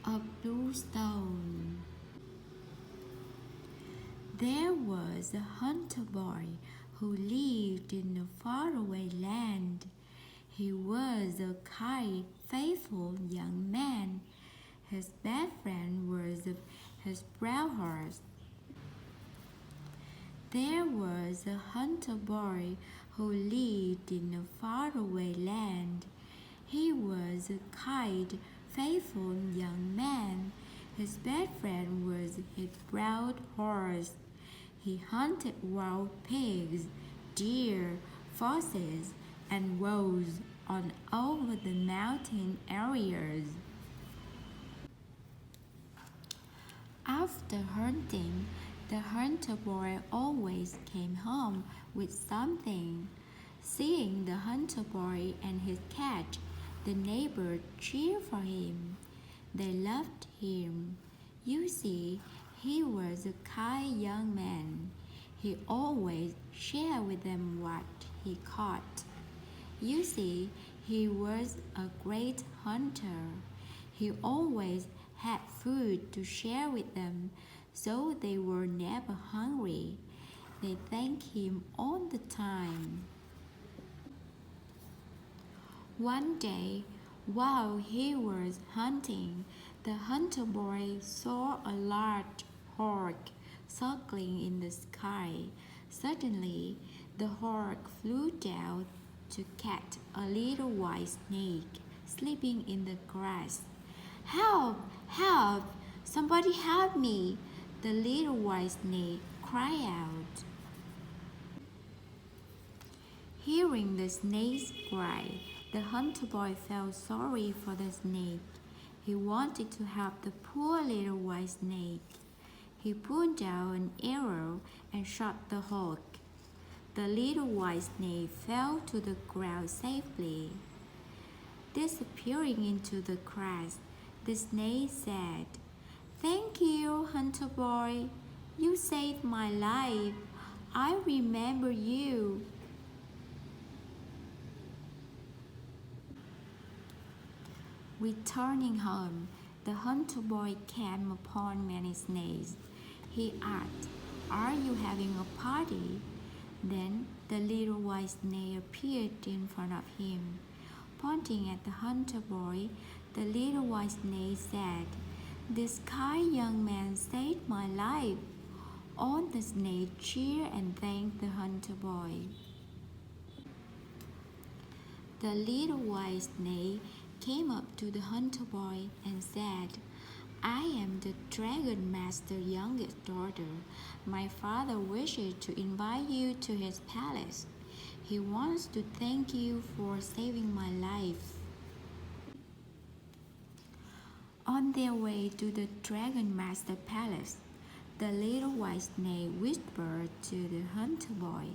a blue stone. There was a hunter boy who lived in a faraway land. He was a kind, faithful young man. His best friend was his brown horse. There was a hunter boy who lived in a faraway land. He was a kind, faithful young man. His best friend was his brown horse. He hunted wild pigs, deer, foxes, and wolves all over the mountain areas. After hunting, the hunter boy always came home with something. Seeing the hunter boy and his cat, the neighbors cheered for him. They loved him. You see, he was a kind young man. He always shared with them what he caught. You see, he was a great hunter. He always had food to share with them, so they were never hungry. They thanked him all the time. One day, while he was hunting, the hunter boy saw a large hawk circling in the sky. Suddenly, the hawk flew down to catch a little white snake sleeping in the grass. "Help! Help! Somebody help me!" the little white snake cried out. Hearing the snake's cry, the hunter boy felt sorry for the snake. He wanted to help the poor little white snake. He pulled out an arrow and shot the hawk. The little white snake fell to the ground safely. Disappearing into the grass, the snake said, "Thank you, hunter boy. You saved my life. I remember you." Returning home, the hunter boy came upon many snakes. He asked, "Are you having a party?" Then the little white snake appeared in front of him. Pointing at the hunter boy, the little white snake said, "This kind young man saved my life." All the snakes cheered and thanked the hunter boy. The little white snake came up to the hunter boy and said, "I am the Dragon Master's youngest daughter. My father wishes to invite you to his palace. He wants to thank you for saving my life." On their way to the Dragon Master Palace, the little white snake whispered to the hunter boy,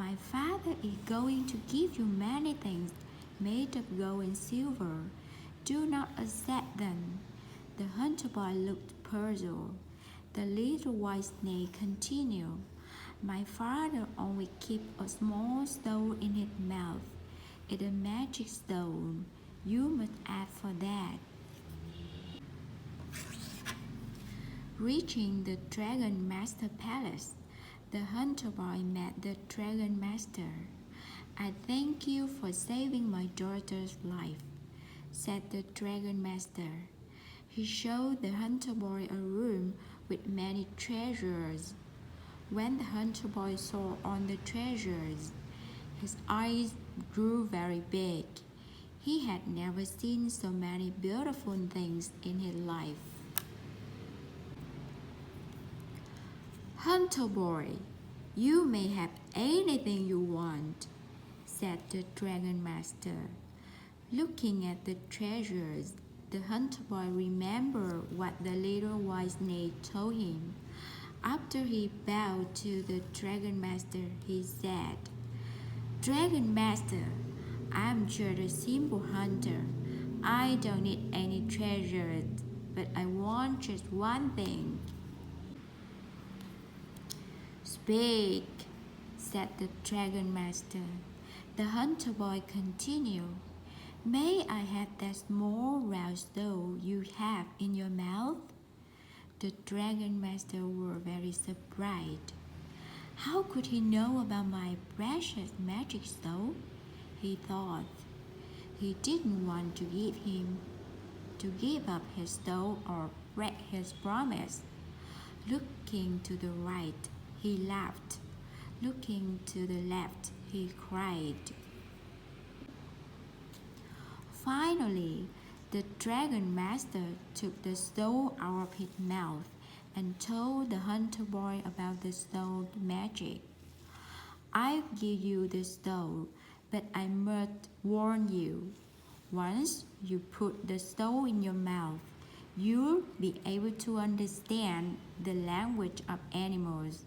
"My father is going to give you many things made of gold and silver. Do not accept them." The hunter boy looked puzzled. The little white snake continued, "My father only keeps a small stone in his mouth. It's a magic stone. You must ask for that." Reaching the Dragon Master Palace, the hunter boy met the Dragon Master. "I thank you for saving my daughter's life," said the Dragon Master. He showed the hunter boy a room with many treasures. When the hunter boy saw all the treasures, his eyes grew very big. He had never seen so many beautiful things in his life. "Hunter boy, you may have anything you want," said the Dragon Master. Looking at the treasures, the hunter boy remembered what the little white snake told him. After he bowed to the Dragon Master, he said, "Dragon Master, I'm just a simple hunter. I don't need any treasures, but I want just one thing." "Speak," said the Dragon Master. The hunter boy continued, May I have that small round stone you have in your mouth? The Dragon Master was very surprised. How could he know about my precious magic stone? He thought. He didn't want to give up his stone or break his promise. Looking to the right, he laughed. Looking to the left, he cried. Finally, the Dragon Master took the stone out of his mouth and told the hunter boy about the stone magic. I'll give you the stone, but I must warn you. Once you put the stone in your mouth, you'll be able to understand the language of animals.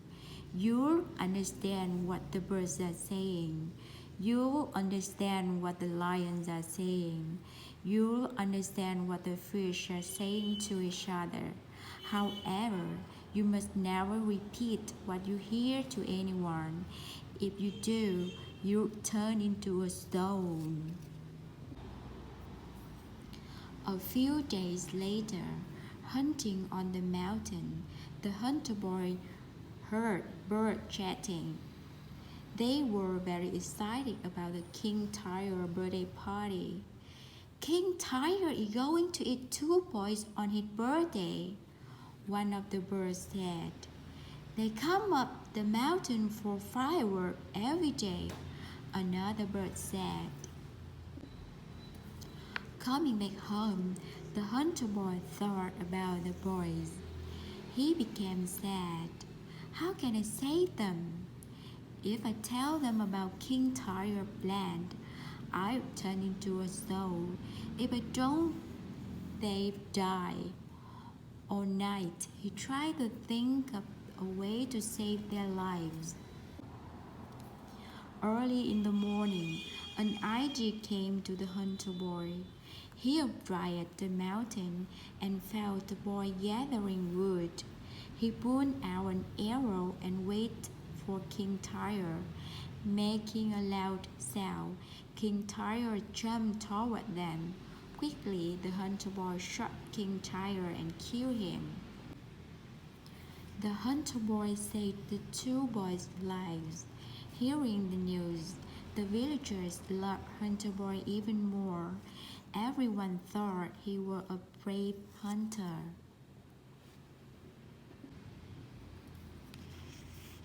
You'll understand what the birds are saying. You'll understand what the lions are saying. You'll understand what the fish are saying to each other. However, you must never repeat what you hear to anyone. If you do, you'll turn into a stone. A few days later, hunting on the mountain, the hunter boy heard birds chatting. They were very excited about the King Tiger birthday party. King Tiger is going to eat 2 boys on his birthday, one of the birds said. They come up the mountain for fireworks every day, another bird said. Coming back home, the hunter boy thought about the boys. He became sad. How can I save them? If I tell them about King Tiger's plan, I'll turn into a stone. If I don't, they die. All night, he tried to think of a way to save their lives. Early in the morning, an idea came to the hunter boy. He arrived at the mountain and found the boy gathering wood. He pulled out an arrow and waited for King Tiger. Making a loud sound, King Tiger jumped toward them. Quickly, the hunter boy shot King Tiger and killed him. The hunter boy saved the 2 boys' lives. Hearing the news, the villagers loved Hunter Boy even more. Everyone thought he was a brave hunter.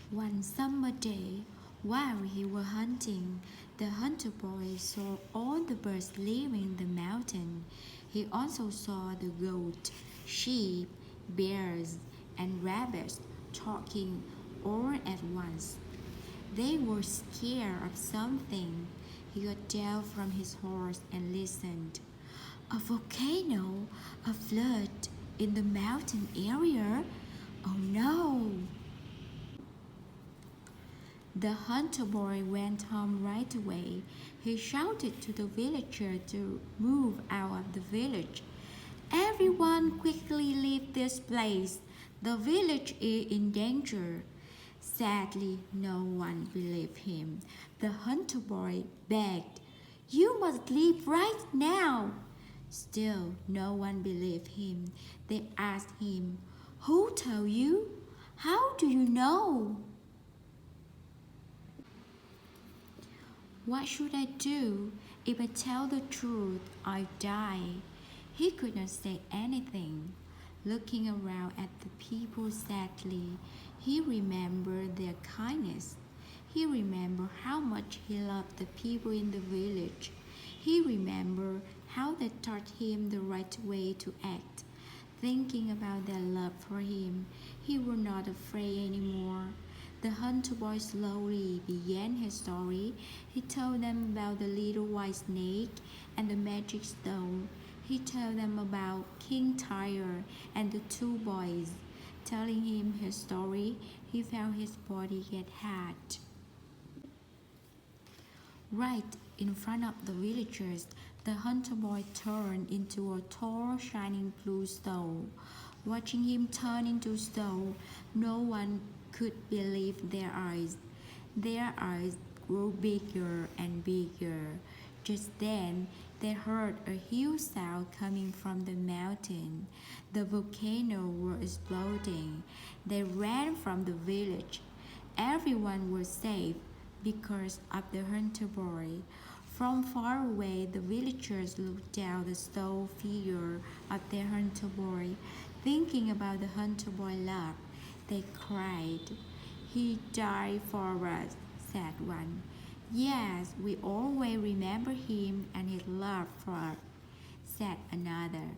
One summer day, while he was hunting, the hunter boy saw all the birds living the mountain. He also saw the goat, sheep, bears, and rabbits talking all at once. They were scared of something. He got down from his horse and listened. A volcano, a flood in the mountain area? Oh no! The hunter boy went home right away. He shouted to the villager to move out of the village. Everyone quickly leave this place. The village is in danger. Sadly, no one believed him. The hunter boy begged, You must leave right now. Still, no one believed him. They asked him, Who told you? How do you know? What should I do? If I tell the truth, I'll die. He could not say anything. Looking around at the people sadly, he remembered their kindness. He remembered how much he loved the people in the village. He remembered how they taught him the right way to act. Thinking about their love for him, he was not afraid anymore. The hunter boy slowly began his story. He told them about the little white snake and the magic stone. He told them about King Tiger and the 2 boys. Telling him his story, he found his body get hot. Right in front of the villagers, the hunter boy turned into a tall, shining blue stone. Watching him turn into stone, no one could believe their eyes. Their eyes grew bigger and bigger. Just then, They heard a huge sound coming from the mountain. The volcano was exploding. They ran from the village. Everyone was safe because of the hunter boy. From far away, the villagers looked down the stone figure of their hunter boy, thinking about the hunter boy love. They cried. He died for us, said one. Yes, we always remember him and his love for us, said another.